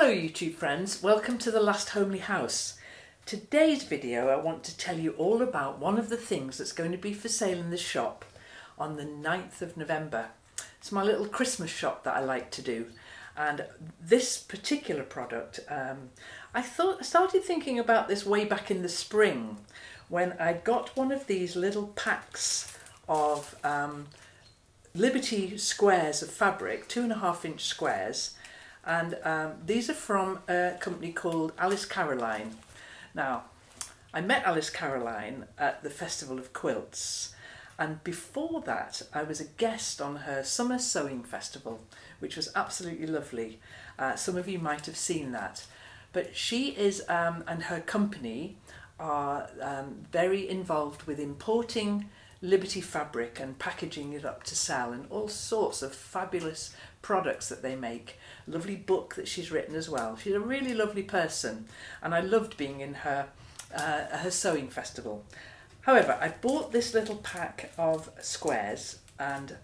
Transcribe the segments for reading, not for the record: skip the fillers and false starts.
Hello YouTube friends, welcome to The Last Homely House. Today's video I want to tell you all about one of the things that's going to be for sale in the shop on the 9th of November. It's my little Christmas shop that I like to do, and this particular product, I started thinking about this way back in the spring when I got one of these little packs of Liberty squares of fabric, 2.5-inch squares. And these are from a company called Alice Caroline. Now, I met Alice Caroline at the Festival of Quilts, and before that I was a guest on her Summer Sewing Festival, which was absolutely lovely. Some of you might have seen that. But she is, and her company are very involved with importing Liberty fabric and packaging it up to sell, and all sorts of fabulous products that they make. Lovely book that she's written as well. She's a really lovely person, and I loved being in her sewing festival. However, I bought this little pack of squares and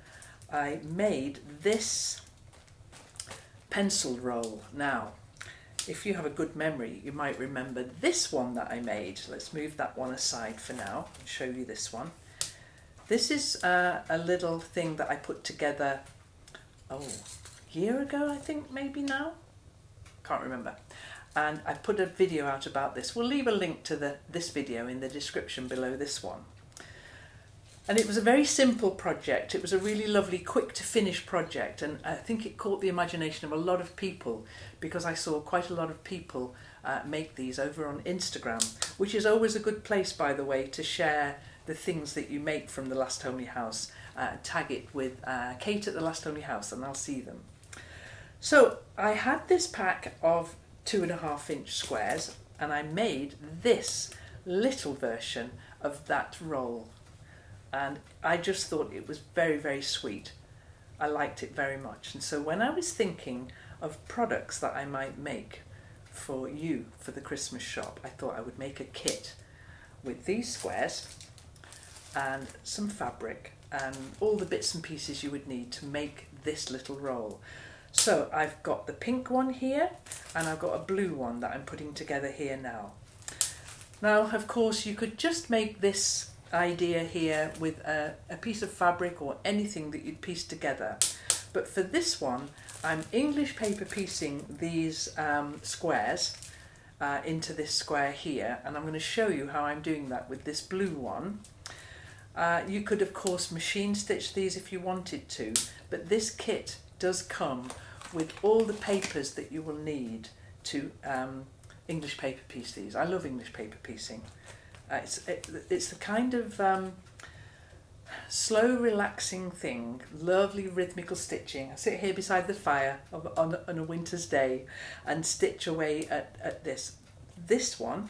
I made this pencil roll. Now, if you have a good memory, you might remember this one that I made. Let's move that one aside for now and show you this one. This is a little thing that I put together, a year ago, I think, maybe now? Can't remember. And I put a video out about this. We'll leave a link to this video in the description below this one. And it was a very simple project. It was a really lovely, quick to finish project. And I think it caught the imagination of a lot of people because I saw quite a lot of people make these over on Instagram, which is always a good place, by the way, to share the things that you make from The Last Homely House. Tag it with Kate at The Last Homely House and I'll see them. So I had this pack of 2.5-inch squares and I made this little version of that roll, and I just thought it was very, very sweet. I liked it very much, and so when I was thinking of products that I might make for you for the Christmas shop, I thought I would make a kit with these squares and some fabric and all the bits and pieces you would need to make this little roll. So I've got the pink one here and I've got a blue one that I'm putting together here now. Now, of course, you could just make this idea here with a piece of fabric or anything that you'd piece together. But for this one, I'm English paper piecing these squares into this square here, and I'm going to show you how I'm doing that with this blue one. You could, of course, machine stitch these if you wanted to, but this kit does come with all the papers that you will need to English paper piece these. I love English paper piecing. It's the kind of slow, relaxing thing, lovely rhythmical stitching. I sit here beside the fire on a winter's day and stitch away at this. This one,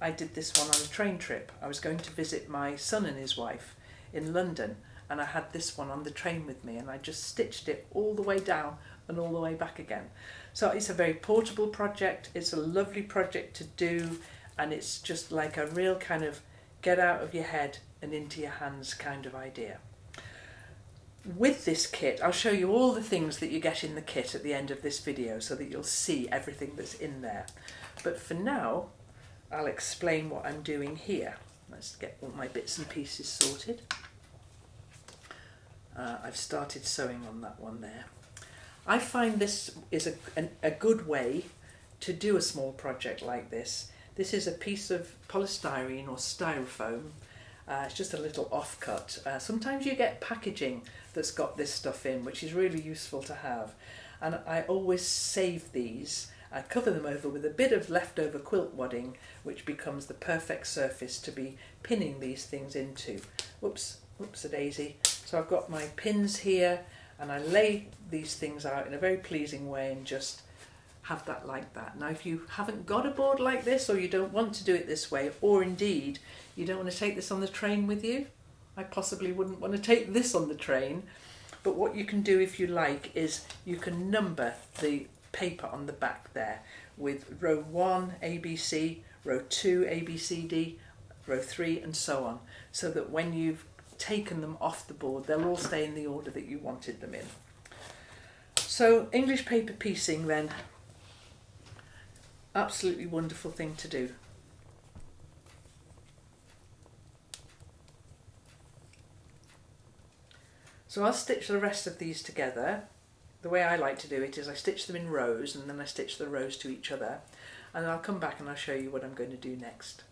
I did this one on a train trip. I was going to visit my son and his wife in London, and I had this one on the train with me, and I just stitched it all the way down and all the way back again. So it's a very portable project. It's a lovely project to do, and it's just like a real kind of get out of your head and into your hands kind of idea. With this kit, I'll show you all the things that you get in the kit at the end of this video so that you'll see everything that's in there. But for now, I'll explain what I'm doing here. Let's get all my bits and pieces sorted. I've started sewing on that one there. I find this is a good way to do a small project like this. This is a piece of polystyrene or styrofoam. It's just a little offcut. Sometimes you get packaging that's got this stuff in, which is really useful to have. And I always save these. I cover them over with a bit of leftover quilt wadding, which becomes the perfect surface to be pinning these things into. Whoops a daisy. So I've got my pins here, and I lay these things out in a very pleasing way and just have that like that. Now, if you haven't got a board like this, or you don't want to do it this way, or indeed you don't want to take this on the train with you, I possibly wouldn't want to take this on the train, but what you can do if you like is you can number the paper on the back there with row 1 ABC, row 2 ABCD, row 3 and so on, so that when you've taken them off the board they'll all stay in the order that you wanted them in. So English paper piecing then, Absolutely wonderful thing to do. So I'll stitch the rest of these together. The way I like to do it is I stitch them in rows and then I stitch the rows to each other, and then I'll come back and I'll show you what I'm going to do next.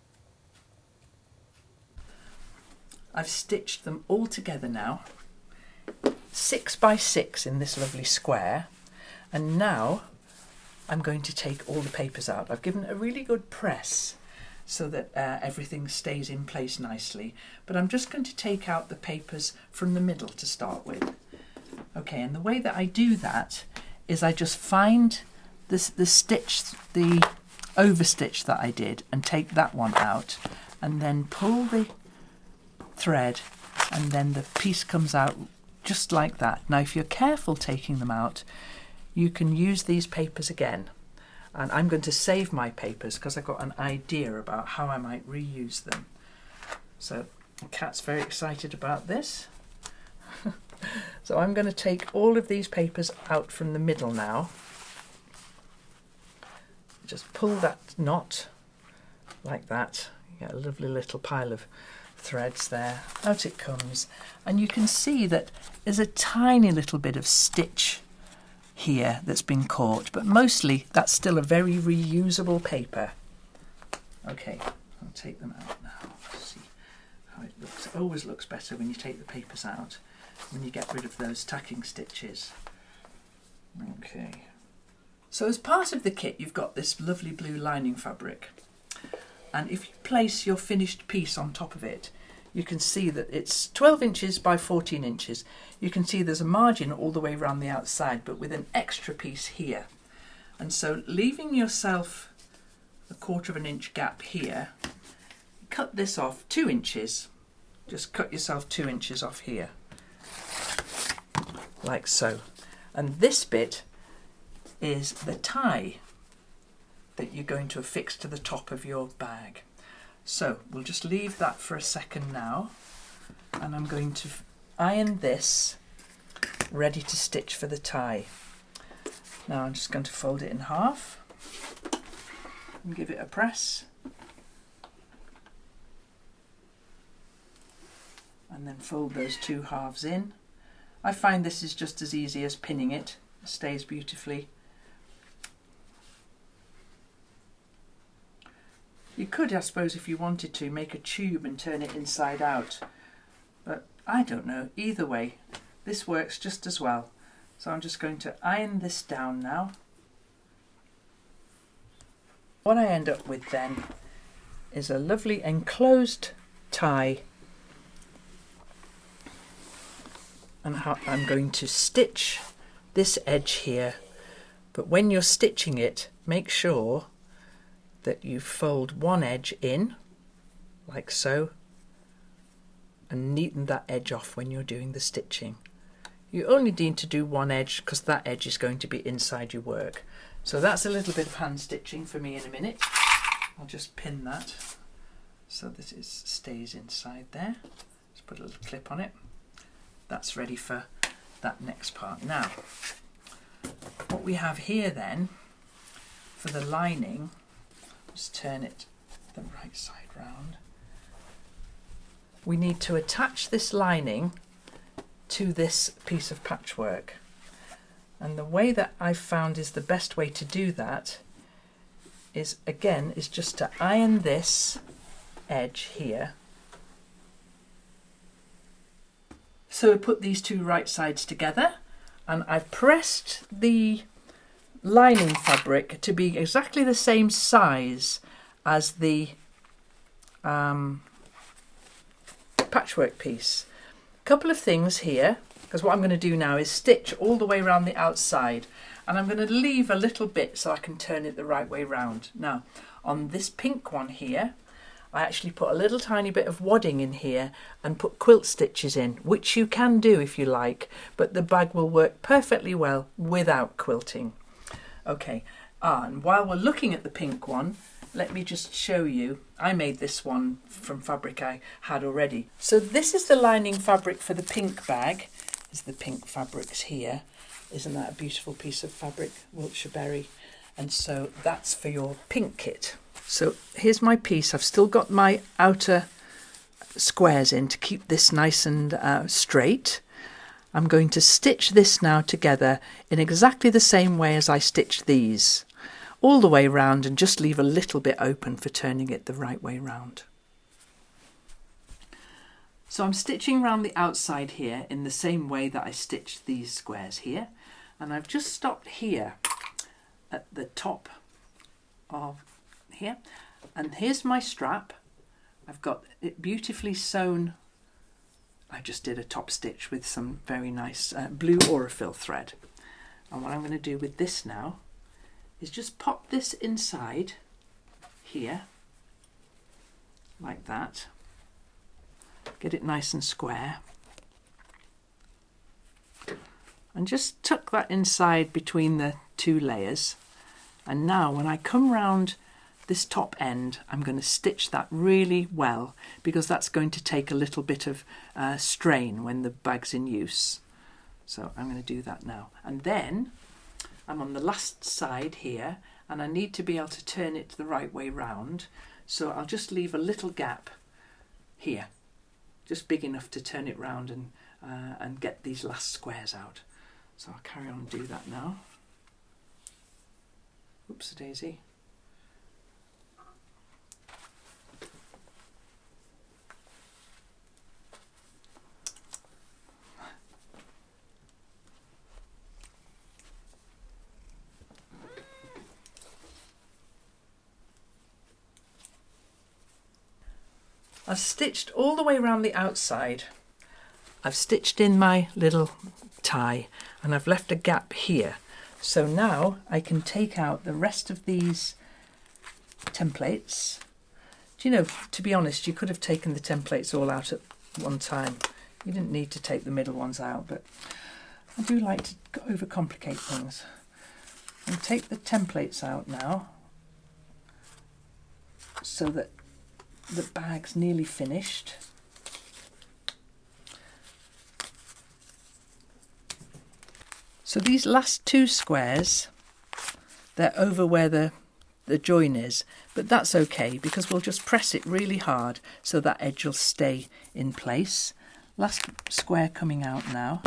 I've stitched them all together now, 6 by 6 in this lovely square, and now I'm going to take all the papers out. I've given it a really good press so that everything stays in place nicely, but I'm just going to take out the papers from the middle to start with. Okay, and the way that I do that is I just find the overstitch that I did and take that one out, and then pull the thread, and then the piece comes out just like that. Now if you're careful taking them out, you can use these papers again, and I'm going to save my papers because I've got an idea about how I might reuse them. So the cat's very excited about this. So I'm going to take all of these papers out from the middle now. Just pull that knot like that. You get a lovely little pile of threads there. Out it comes, and you can see that there's a tiny little bit of stitch here that's been caught, but mostly that's still a very reusable paper. Okay, I'll take them out now. See how it looks. It always looks better when you take the papers out, when you get rid of those tacking stitches. Okay, so as part of the kit you've got this lovely blue lining fabric, and if you place your finished piece on top of it, you can see that it's 12 inches by 14 inches. You can see there's a margin all the way around the outside, but with an extra piece here. And so leaving yourself a 1/4 of an inch gap here, cut this off 2 inches. Just cut yourself 2 inches off here, like so. And this bit is the tie that you're going to affix to the top of your bag. So we'll just leave that for a second now, and I'm going to iron this ready to stitch for the tie. Now I'm just going to fold it in half and give it a press, and then fold those 2 halves in. I find this is just as easy as pinning it. It stays beautifully. You could, I suppose, if you wanted to, make a tube and turn it inside out, but I don't know. Either way, this works just as well. So I'm just going to iron this down now. What I end up with then is a lovely enclosed tie, and I'm going to stitch this edge here, but when you're stitching it, make sure that you fold one edge in, like so, and neaten that edge off when you're doing the stitching. You only need to do one edge because that edge is going to be inside your work. So that's a little bit of hand stitching for me in a minute. I'll just pin that so that it stays inside there. Just put a little clip on it. That's ready for that next part. Now, what we have here then for the lining, just turn it the right side round. We need to attach this lining to this piece of patchwork, and the way that I've found is the best way to do that is just to iron this edge here. So I put these 2 right sides together, and I've pressed the lining fabric to be exactly the same size as the patchwork piece. A couple of things here, because what I'm going to do now is stitch all the way around the outside, and I'm going to leave a little bit so I can turn it the right way round. Now on this pink one here, I actually put a little tiny bit of wadding in here and put quilt stitches in, which you can do if you like, but the bag will work perfectly well without quilting. Okay, and while we're looking at the pink one, let me just show you. I made this one from fabric I had already. So this is the lining fabric for the pink bag. Is the pink fabrics here. Isn't that a beautiful piece of fabric? Wiltshire berry. And so that's for your pink kit. So here's my piece. I've still got my outer squares in to keep this nice and straight. I'm going to stitch this now together in exactly the same way as I stitched these, all the way round, and just leave a little bit open for turning it the right way round. So I'm stitching around the outside here in the same way that I stitched these squares here, and I've just stopped here at the top of here, and here's my strap. I've got it beautifully sewn. I just did a top stitch with some very nice blue Aurifil thread, and what I'm going to do with this now is just pop this inside here like that, get it nice and square, and just tuck that inside between the two layers. And now when I come round this top end, I'm going to stitch that really well, because that's going to take a little bit of strain when the bag's in use. So I'm going to do that now. And then I'm on the last side here, and I need to be able to turn it the right way round. So I'll just leave a little gap here, just big enough to turn it round and get these last squares out. So I'll carry on and do that now. Oops, daisy. I've stitched all the way around the outside. I've stitched in my little tie, and I've left a gap here. So now I can take out the rest of these templates. Do you know, to be honest, you could have taken the templates all out at one time. You didn't need to take the middle ones out, but I do like to overcomplicate things. And take the templates out now, so that the bag's nearly finished. So these last two squares, they're over where the join is, but that's okay, because we'll just press it really hard so that edge will stay in place. Last square coming out now.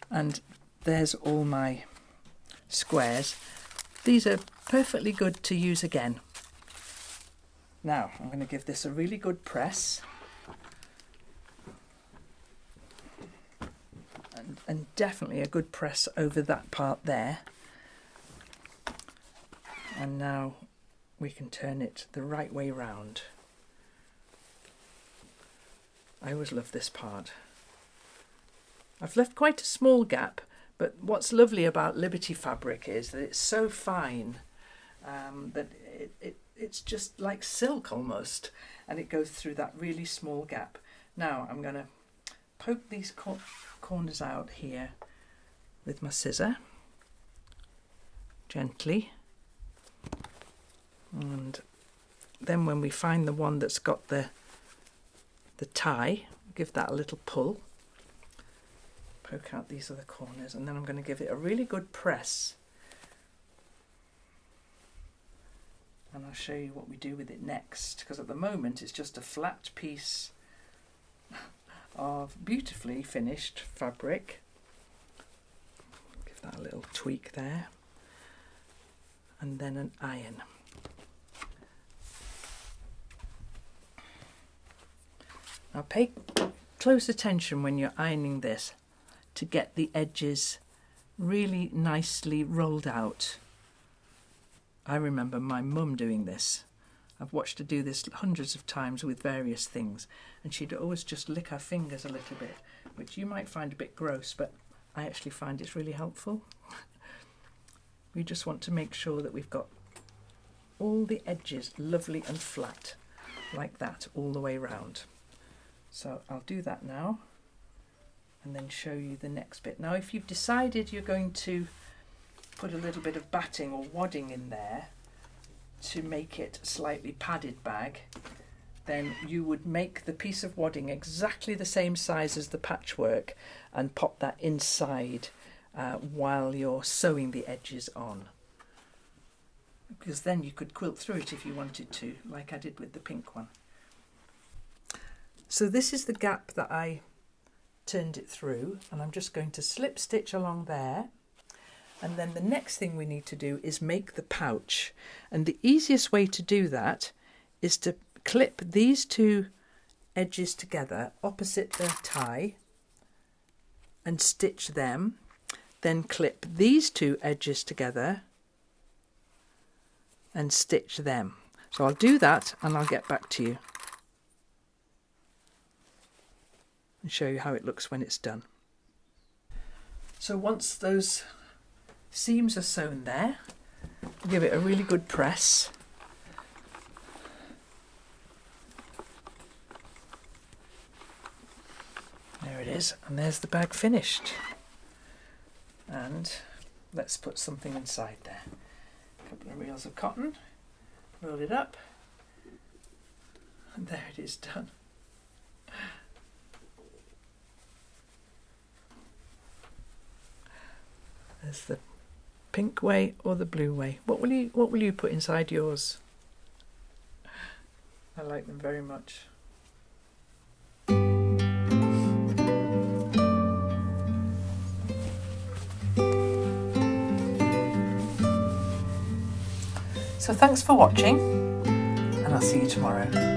And there's all my squares. These are perfectly good to use again. Now I'm going to give this a really good press, and definitely a good press over that part there. And now we can turn it the right way round. I always love this part. I've left quite a small gap, but what's lovely about Liberty fabric is that it's so fine that it's just like silk almost, and it goes through that really small gap. Now I'm going to poke these corners out here with my scissor, gently, and then when we find the one that's got the tie, give that a little pull. Poke out these other corners, and then I'm going to give it a really good press, and I'll show you what we do with it next, because at the moment it's just a flat piece of beautifully finished fabric. Give that a little tweak there, and then an iron. Now pay close attention when you're ironing this to get the edges really nicely rolled out. I remember my mum doing this. I've watched her do this hundreds of times with various things, and she'd always just lick her fingers a little bit, which you might find a bit gross, but I actually find it's really helpful. We just want to make sure that we've got all the edges lovely and flat, like that, all the way round. So I'll do that now, and then show you the next bit. Now if you've decided you're going to put a little bit of batting or wadding in there to make it a slightly padded bag, then you would make the piece of wadding exactly the same size as the patchwork and pop that inside while you're sewing the edges on. Because then you could quilt through it if you wanted to, like I did with the pink one. So this is the gap that I turned it through, and I'm just going to slip stitch along there. And then the next thing we need to do is make the pouch. And the easiest way to do that is to clip these two edges together opposite the tie and stitch them. Then clip these two edges together and stitch them. So I'll do that and I'll get back to you and show you how it looks when it's done. So once those seams are sewn there, give it a really good press. There it is, and there's the bag finished. And let's put something inside there. A couple of reels of cotton, roll it up, and there it is done. There's the pink way or the blue way. What will you put inside yours? I like them very much. So thanks for watching, and I'll see you tomorrow.